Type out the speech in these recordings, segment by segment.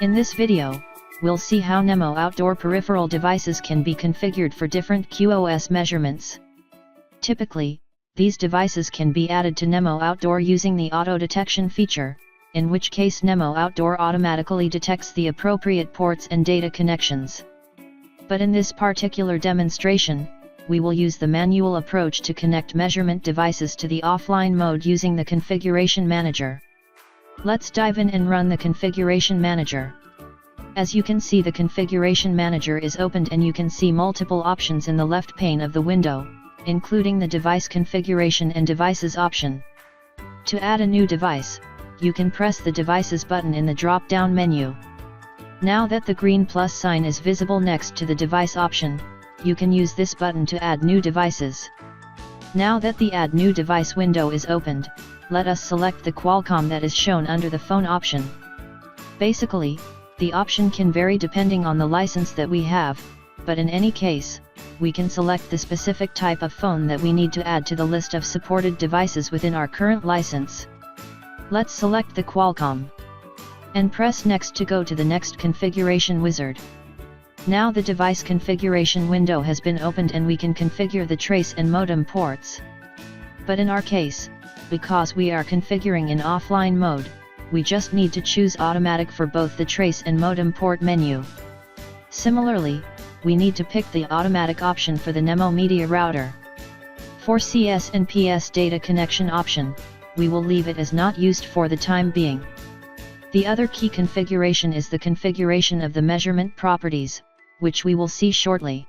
In this video, we'll see how Nemo Outdoor peripheral devices can be configured for different QoS measurements. Typically, these devices can be added to Nemo Outdoor using the auto detection feature, in which case Nemo Outdoor automatically detects the appropriate ports and data connections. But in this particular demonstration, we will use the manual approach to connect measurement devices to the offline mode using the Configuration Manager. Let's dive in and run the Configuration Manager. As you can see, the Configuration Manager is opened and you can see multiple options in the left pane of the window, including the device configuration and devices option. To add a new device, you can press the devices button in the drop-down menu. Now that the green plus sign is visible next to the device option, you can use this button to add new devices. Now that the Add New Device window is opened, let us select the Qualcomm that is shown under the phone option. Basically, the option can vary depending on the license that we have, but in any case, we can select the specific type of phone that we need to add to the list of supported devices within our current license. Let's select the Qualcomm and press Next to go to the next configuration wizard. Now the device configuration window has been opened and we can configure the trace and modem ports. But in our case, because we are configuring in offline mode, we just need to choose automatic for both the trace and modem port menu. Similarly, we need to pick the automatic option for the Nemo Media Router. For CS and PS data connection option, we will leave it as not used for the time being. The other key configuration is the configuration of the measurement properties, which we will see shortly.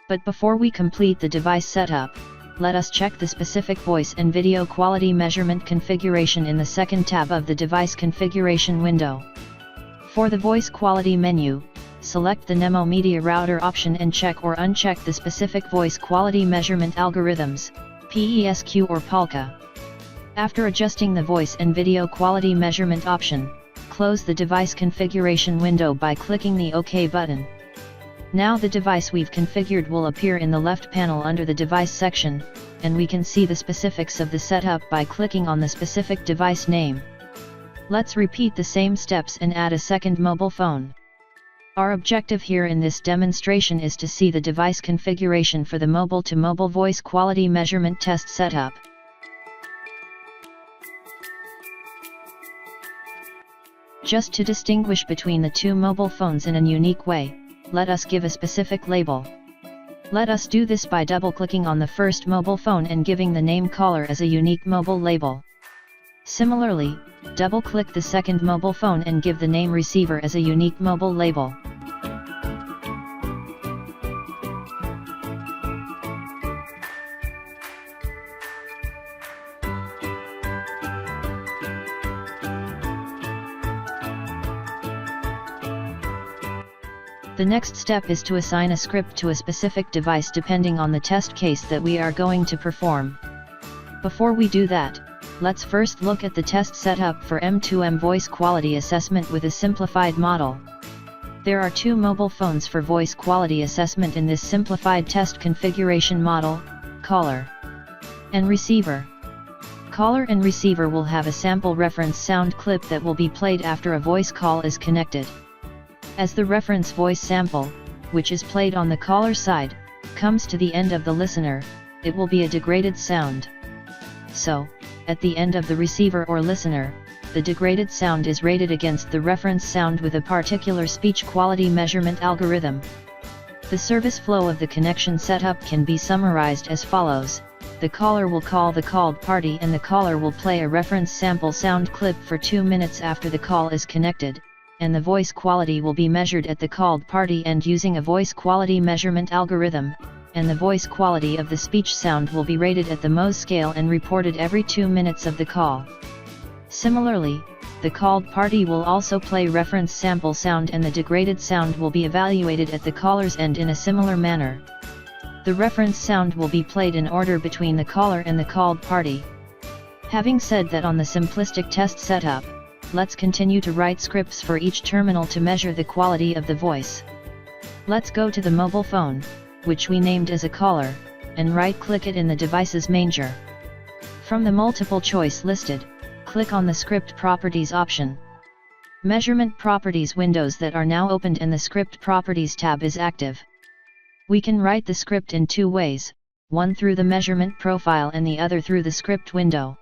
But before we complete the device setup, let us check the specific voice and video quality measurement configuration in the second tab of the device configuration window. For the voice quality menu, select the Nemo Media Router option and check or uncheck the specific voice quality measurement algorithms, PESQ or POLQA. After adjusting the voice and video quality measurement option, close the device configuration window by clicking the OK button. Now the device we've configured will appear in the left panel under the device section, and we can see the specifics of the setup by clicking on the specific device name. Let's repeat the same steps and add a second mobile phone. Our objective here in this demonstration is to see the device configuration for the mobile-to-mobile voice quality measurement test setup. Just to distinguish between the two mobile phones in a unique way, let us give a specific label. Let us do this by double-clicking on the first mobile phone and giving the name caller as a unique mobile label. Similarly, double-click the second mobile phone and give the name receiver as a unique mobile label. The next step is to assign a script to a specific device depending on the test case that we are going to perform. Before we do that, let's first look at the test setup for M2M voice quality assessment with a simplified model. There are two mobile phones for voice quality assessment in this simplified test configuration model, caller and receiver. Caller and receiver will have a sample reference sound clip that will be played after a voice call is connected. As the reference voice sample, which is played on the caller side, comes to the end of the listener, it will be a degraded sound. So, at the end of the receiver or listener, the degraded sound is rated against the reference sound with a particular speech quality measurement algorithm. The service flow of the connection setup can be summarized as follows: the caller will call the called party and the caller will play a reference sample sound clip for 2 minutes after the call is connected, and the voice quality will be measured at the called party end using a voice quality measurement algorithm, and the voice quality of the speech sound will be rated at the MOS scale and reported every 2 minutes of the call. Similarly, the called party will also play reference sample sound and the degraded sound will be evaluated at the caller's end in a similar manner. The reference sound will be played in order between the caller and the called party. Having said that on the simplistic test setup, let's continue to write scripts for each terminal to measure the quality of the voice. Let's go to the mobile phone, which we named as a caller, and right-click it in the device's manager. From the multiple choice listed, click on the Script Properties option. Measurement Properties windows that are now opened and the Script Properties tab is active. We can write the script in two ways, one through the measurement profile and the other through the script window.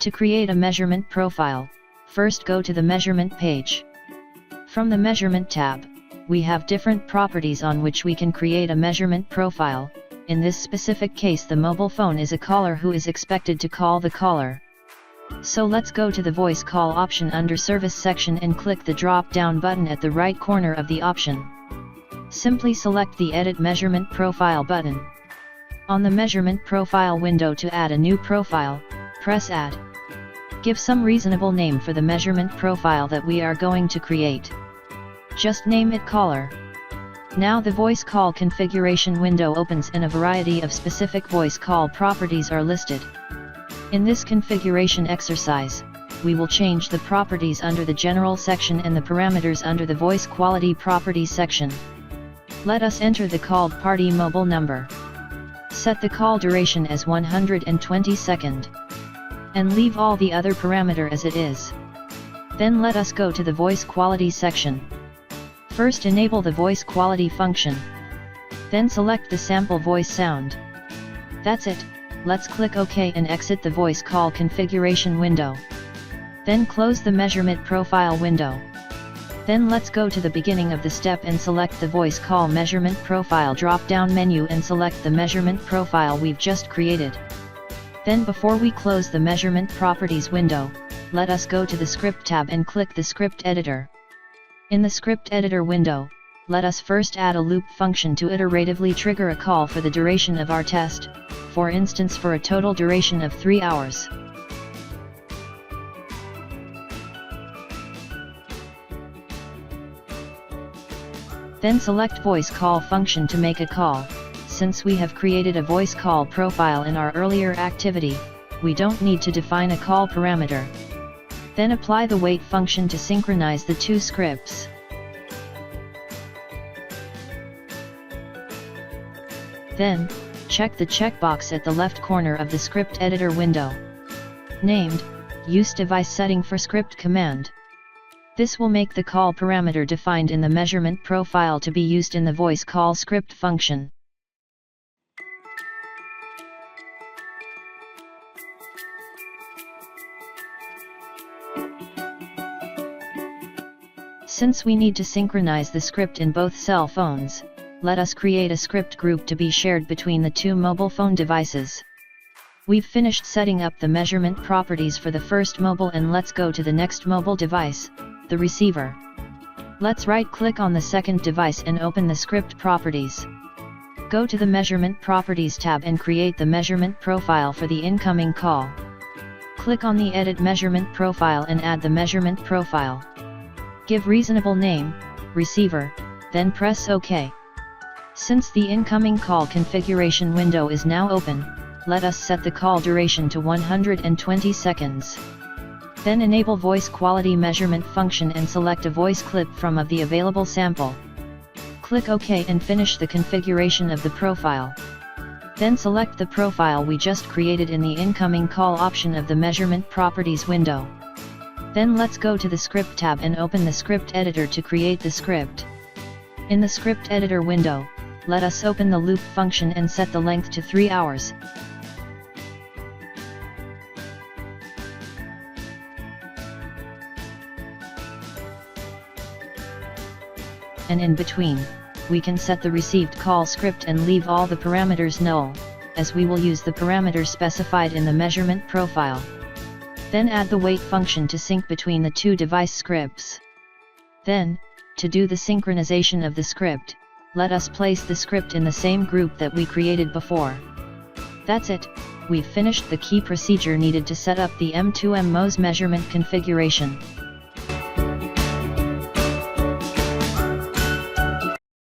To create a measurement profile, first go to the measurement page. From the measurement tab, we have different properties on which we can create a measurement profile. In this specific case, the mobile phone is a caller who is expected to call the caller. So let's go to the voice call option under service section and click the drop down button at the right corner of the option. Simply select the Edit Measurement Profile button. On the Measurement Profile window, to add a new profile, press Add. Give some reasonable name for the measurement profile that we are going to create. Just name it Caller. Now the voice call configuration window opens and a variety of specific voice call properties are listed. In this configuration exercise, we will change the properties under the General section and the parameters under the Voice Quality Properties section. Let us enter the called party mobile number. Set the call duration as 120 seconds. And leave all the other parameter as it is. Then let us go to the Voice Quality section. First enable the Voice Quality function. Then select the sample voice sound. That's it. Let's click OK and exit the voice call configuration window. Then close the measurement profile window. Then let's go to the beginning of the step and select the voice call measurement profile drop-down menu and select the measurement profile we've just created. Then before we close the measurement properties window, let us go to the script tab and click the script editor. In the script editor window, let us first add a loop function to iteratively trigger a call for the duration of our test, for instance for a total duration of 3 hours. Then select voice call function to make a call. Since we have created a voice call profile in our earlier activity, we don't need to define a call parameter. Then apply the wait function to synchronize the two scripts. Then, check the checkbox at the left corner of the script editor window, named Use Device Setting for Script Command. This will make the call parameter defined in the measurement profile to be used in the voice call script function. Since we need to synchronize the script in both cell phones, let us create a script group to be shared between the two mobile phone devices. We've finished setting up the measurement properties for the first mobile and let's go to the next mobile device, the receiver. Let's right-click on the second device and open the script properties. Go to the Measurement Properties tab and create the measurement profile for the incoming call. Click on the Edit Measurement Profile and add the measurement profile. Give reasonable name, Receiver, then press OK. Since the incoming call configuration window is now open, let us set the call duration to 120 seconds. Then enable Voice Quality Measurement function and select a voice clip from of the available sample. Click OK and finish the configuration of the profile. Then select the profile we just created in the incoming call option of the Measurement Properties window. Then let's go to the Script tab and open the script editor to create the script. In the script editor window, let us open the loop function and set the length to 3 hours. And in between, we can set the received call script and leave all the parameters null, as we will use the parameters specified in the measurement profile. Then add the wait function to sync between the two device scripts. Then, to do the synchronization of the script, let us place the script in the same group that we created before. That's it, we've finished the key procedure needed to set up the M2M MOS measurement configuration.